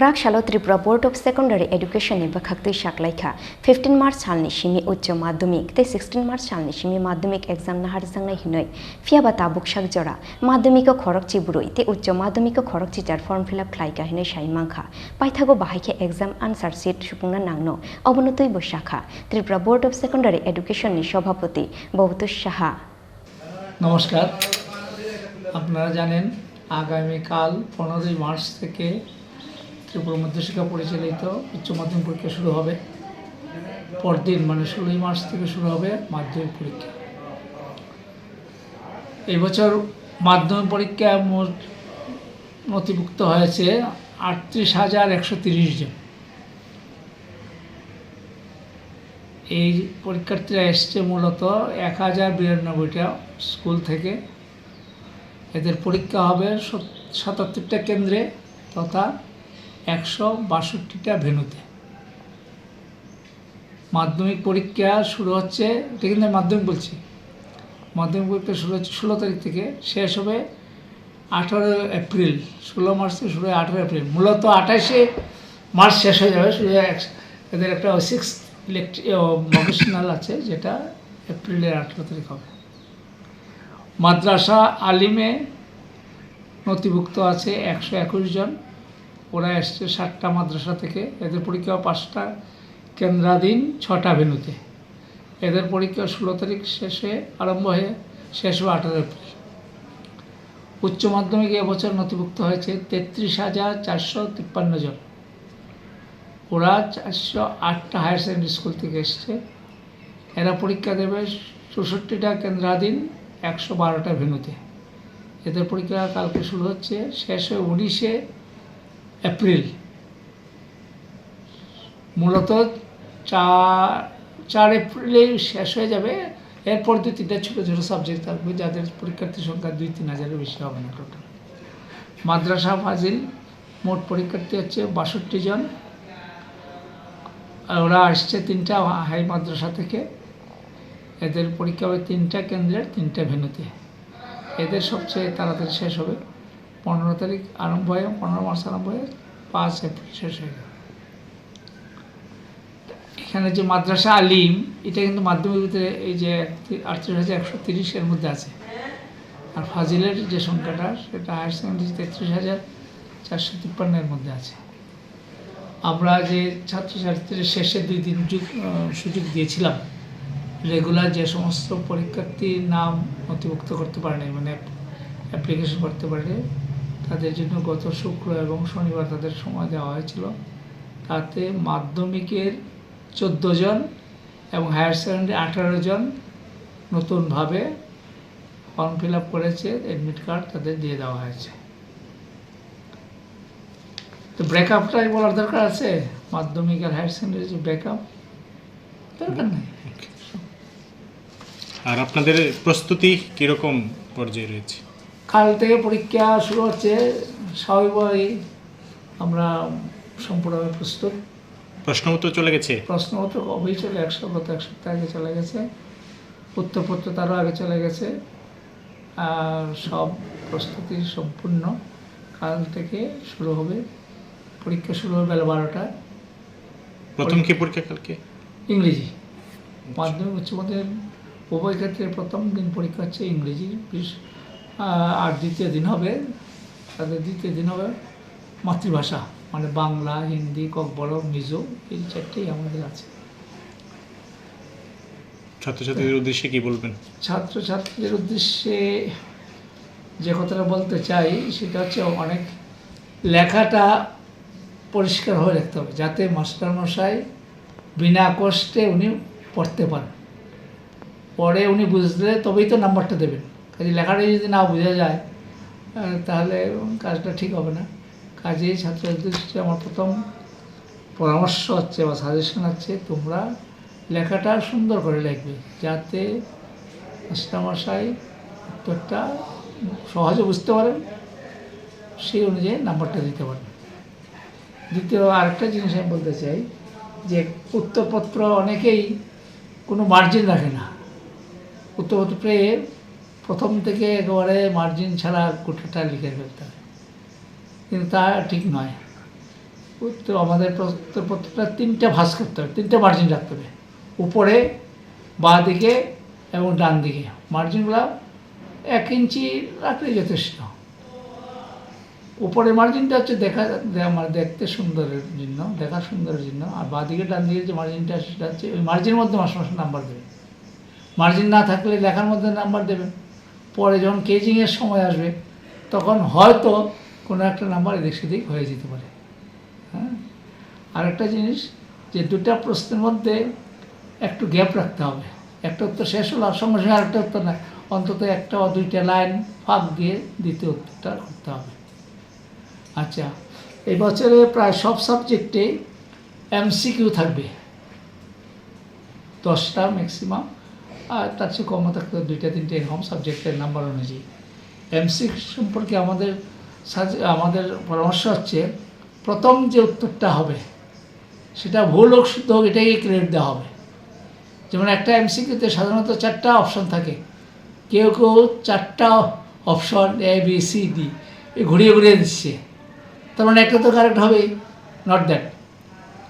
Khorang shalo Tripura Board of Secondary Education ni bakhaktui shaklaikha 15 March salni Simi Uchcho Madhyamik te 16 March salni Simi Madhyamik exam Naharjaknai hinoi fiaba tabuk shak jora Madhyamiko Khorang chiburui te Uchcho Madhyamiko Khorang chijar form fill up khlaika hinoi saimangkha paithago bahaike exam answer sheet supungna nangno obonotui boshakha Tripura Board of Secondary Education ni সভাপতি বহুতুষ সাহা। নমস্কার, আপনারা জানেন আগামীকাল 15 March থেকে ত্রিপুরা মধ্যশিক্ষা পরিচালিত উচ্চ মাধ্যমিক পরীক্ষা শুরু হবে। পরদিন মানে 16 মার্চ থেকে শুরু হবে মাধ্যমিক পরীক্ষা। এই বছর মাধ্যমিক পরীক্ষা মোট নথিভুক্ত হয়েছে 38,130 জন। এই পরীক্ষার্থীরা এসছে মূলত 1092টা স্কুল থেকে। এদের পরীক্ষা হবে 77টা কেন্দ্রে তথা 162টা ভেন্যুতে। মাধ্যমিক পরীক্ষা শুরু হচ্ছে, এটা কিন্তু আমি মাধ্যমিক বলছি, মাধ্যমিক পরীক্ষা শুরু হচ্ছে 16 তারিখ থেকে, শেষ হবে 18 এপ্রিল। 16 মার্চ থেকে শুরু হয় 18 এপ্রিল। মূলত 28 মার্চ শেষ হয়ে যাবে। শুধু এদের একটা 6 ভোকেশনাল আছে যেটা এপ্রিলের 18 তারিখ হবে। মাদ্রাসা আলিমে নথিভুক্ত আছে 121 জন। ওরা এসছে 7টা মাদ্রাসা থেকে। এদের পরীক্ষা 5টা কেন্দ্রাধীন 6টা ভেন্যুতে। এদের পরীক্ষা 16 তারিখ শেষে আরম্ভ হয়ে শেষ হবে 18 এপ্রিল। উচ্চ মাধ্যমিকে এবছর নথিভুক্ত হয়েছে 33,453 জন। ওরা 408টা হায়ার সেকেন্ডারি স্কুল থেকে এসছে। এরা পরীক্ষা দেবে 64টা কেন্দ্রাধীন 112টা ভেন্যুতে। এদের পরীক্ষা কালকে শুরু হচ্ছে, শেষ হয়ে 19 এপ্রিল। মূলত 4 এপ্রিলেই শেষ হয়ে যাবে। এরপর 2-3টা ছোটো ছোটো সাবজেক্ট থাকবে যাদের পরীক্ষার্থীর সংখ্যা 2-3 হাজারের বেশি হবে না টোটাল। মাদ্রাসা ফাজিল মোট পরীক্ষার্থী হচ্ছে 62 জন। ওরা আসছে 3টা হাই মাদ্রাসা থেকে। এদের পরীক্ষা হবে 3টা কেন্দ্রের 3টা ভেন্যুতে। এদের সবচেয়ে তাড়াতাড়ি শেষ হবে 15 তারিখ আরম্ভ হয়ে 15 মার্চ আরম্ভ হয়ে 5 এপ্রিল শেষ হয়ে যাবে। এখানে যে মাদ্রাসা আলিম, এটা কিন্তু মাধ্যমিক ভিতরে এই যে 38,130 এর মধ্যে আছে। আর ফাজিলের যে সংখ্যাটা সেটা হায়ার সেকেন্ডারি 33,453 এর মধ্যে আছে। আমরা যে ছাত্রছাত্রীদের শেষে 2 দিন সুযোগ দিয়েছিলাম, রেগুলার যে সমস্ত পরীক্ষার্থীর নাম নথিভুক্ত করতে পারেনি, মানে অ্যাপ্লিকেশন করতে পারেনি, তাদের জন্য গত শুক্র এবং শনিবার তাদের সময় দেওয়া হয়েছিল। তাতে মাধ্যমিকের 14 জন এবং হায়ার সেকেন্ডারি 18 জন নতুনভাবে ফর্ম ফিল আপ করেছে। অ্যাডমিট কার্ড তাদের দিয়ে দেওয়া হয়েছে। তো ব্রেকআপটাই বলার দরকার আছে, মাধ্যমিক আর হায়ার সেকেন্ডারি যে ব্রেকআপ দরকার নেই। আর আপনাদের প্রস্তুতি কীরকম পর্যায়ে রয়েছে? কাল থেকে পরীক্ষা শুরু হচ্ছে। স্বাভাবিকভাবেই আমরা সম্পূর্ণভাবে প্রস্তুত। প্রশ্নপত্র চলে গেছে? প্রশ্নপত্র কবেই চলে, এক সপ্তাহ আগে চলে গেছে। উত্তরপত্র তারও আগে চলে গেছে। আর সব প্রস্তুতি সম্পূর্ণ। কাল থেকে শুরু হবে, পরীক্ষা শুরু হবে বেলা 12টায়। প্রথম কি পরীক্ষা কালকে? ইংরেজি। মাধ্যমিক উচ্চ মাধ্যমিক উভয় ক্ষেত্রে প্রথম দিন পরীক্ষা হচ্ছে ইংরেজি। আর দ্বিতীয় দিন হবে, তাদের দ্বিতীয় দিন হবে মাতৃভাষা, মানে বাংলা, হিন্দি, ককবরক, মিজো, এই 4টেই আমাদের আছে। ছাত্রছাত্রীদের উদ্দেশ্যে কি বলবেন? ছাত্রছাত্রীদের উদ্দেশ্যে যে কথাটা বলতে চাই সেটা হচ্ছে অনেক লেখাটা পরিষ্কার হয়ে রাখতে হবে, যাতে মাস্টারমশাই বিনা কষ্টে উনি পড়তে পারেন। পরে উনি বুঝলে তবেই তো নাম্বারটা দেবেন। কাজে লেখাটা যদি না বোঝা যায় তাহলে কাজটা ঠিক হবে না। কাজেই ছাত্রছাত্রীদের দৃষ্টিতে আমার প্রথম পরামর্শ হচ্ছে বা সাজেশন হচ্ছে, তোমরা লেখাটা সুন্দর করে লিখবে যাতে মাস্টারমশাই উত্তরটা সহজে বুঝতে পারেন, সেই অনুযায়ী নাম্বারটা দিতে পারেন। দ্বিতীয় আরেকটা জিনিস আমি বলতে চাই যে উত্তরপত্র অনেকেই কোনো মার্জিন রাখে না। উত্তরপত্র পেয়ে প্রথম থেকে একেবারে মার্জিন ছাড়া গোটাটা লিখে ফেলতে হয়, কিন্তু তা ঠিক নয়। উত্তর আমাদের প্রত্যেকটা 3টে ভাঁজ করতে হবে, 3টে মার্জিন রাখতে হবে, উপরে, বাঁ দিকে এবং ডান দিকে। মার্জিনগুলো 1 ইঞ্চি রাখলেই যথেষ্ট। উপরের মার্জিনটা হচ্ছে দেখতে সুন্দরের জন্য, দেখার সুন্দরের জন্য, আর বাঁ দিকে ডান দিকে যে মার্জিনটা সেটা হচ্ছে ওই মার্জিনের মধ্যে মাস্টারমশাই নাম্বার দেবে। মার্জিন না থাকলে লেখার মধ্যে নাম্বার দেবে, পরে যখন কেজিংয়ের সময় আসবে তখন হয়তো কোনো একটা নাম্বার এদিক সেদিক হয়ে যেতে পারে। হ্যাঁ, আরেকটা জিনিস যে দুটা প্রশ্নের মধ্যে একটু গ্যাপ রাখতে হবে। একটা উত্তর শেষ হলো আর সঙ্গে সঙ্গে আরেকটা উত্তর না, অন্তত 1টা বা 2টা লাইন ফাঁক দিয়ে দ্বিতীয় উত্তরটা করতে হবে। আচ্ছা, এই বছরে প্রায় সব সাবজেক্টে এমসিকিউ থাকবে, 10টা ম্যাক্সিমাম, আর তার চেয়ে কমও থাকতে 2টা 3টে এরকম সাবজেক্টের নাম্বার অনুযায়ী। এমসিকিউ সম্পর্কে আমাদের পরামর্শ হচ্ছে প্রথম যে উত্তরটা হবে সেটা ভুল হোক শুদ্ধ হোক এটাকে ক্রেডিট দেওয়া হবে। যেমন একটা এমসিকিউতে সাধারণত 4টা অপশন থাকে, কেউ কেউ 4টা অপশন ABCD ঘুরিয়ে ঘুরিয়ে দিচ্ছে, তার মানে একটা তো কারেক্ট হবেই। নট দ্যাট,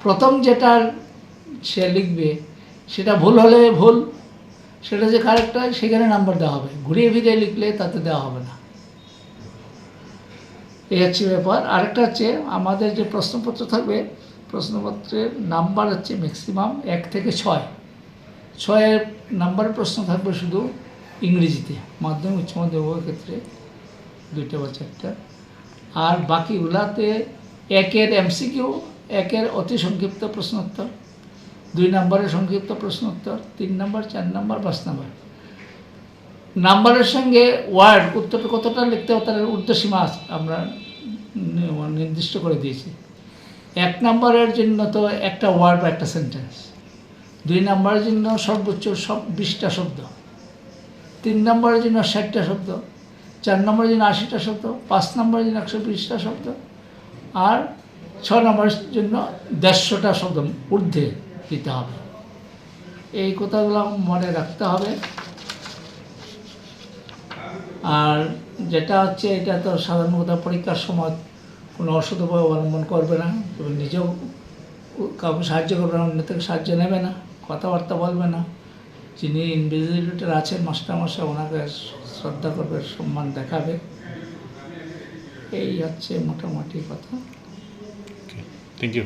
প্রথম যেটা সে লিখবে সেটা ভুল হলে ভুল, সেটা যে কারেক্ট হয় সেখানে নাম্বার দেওয়া হবে, ঘুরিয়ে ফিরিয়ে লিখলে তাতে দেওয়া হবে না। এই হচ্ছে ব্যাপার। আরেকটা হচ্ছে আমাদের যে প্রশ্নপত্র থাকবে, প্রশ্নপত্রের নাম্বার হচ্ছে ম্যাক্সিমাম 1 থেকে 6। 6 নাম্বারের প্রশ্ন থাকবে শুধু ইংরেজিতে, মাধ্যমিক উচ্চ মাধ্যমিক উভয় ক্ষেত্রে 2টা বা 4টা, আর বাকিগুলাতে 1-এর এমসিকিউ, 1-এর অতি সংক্ষিপ্ত প্রশ্নোত্তর, 2 নম্বরের সংক্ষিপ্ত প্রশ্নোত্তর, 3 নম্বর, 4 নম্বর, 5 নম্বর। নাম্বারের সঙ্গে ওয়ার্ড উত্তরটা কতটা লিখতে হবে তার ঊর্ধ্বসীমা আমরা নির্দিষ্ট করে দিয়েছি। 1 নম্বরের জন্য তো একটা ওয়ার্ড বা একটা সেন্টেন্স, 2 নম্বরের জন্য সর্বোচ্চ 20টা শব্দ, 3 নম্বরের জন্য 60টা শব্দ, 4 নম্বরের জন্য 80টা শব্দ, 5 নম্বরের জন্য 120টা শব্দ, আর 6 নম্বরের জন্য 150টা শব্দ ঊর্ধ্বে দিতে হবে। এই কথাগুলো মনে রাখতে হবে। আর যেটা হচ্ছে এটা তো সাধারণত পরীক্ষার সময় কোনো অসদুপায় অবলম্বন করবে না, এবং নিজেও কাউকে সাহায্য করবে না, অন্য থেকে সাহায্য নেবে না, কথাবার্তা বলবে না। যিনি ইনভিজিলেটর আছেন মাস্টারমশাই, ওনাকে শ্রদ্ধা করবে, সম্মান দেখাবে। এই হচ্ছে মোটামুটি কথা। Thank you.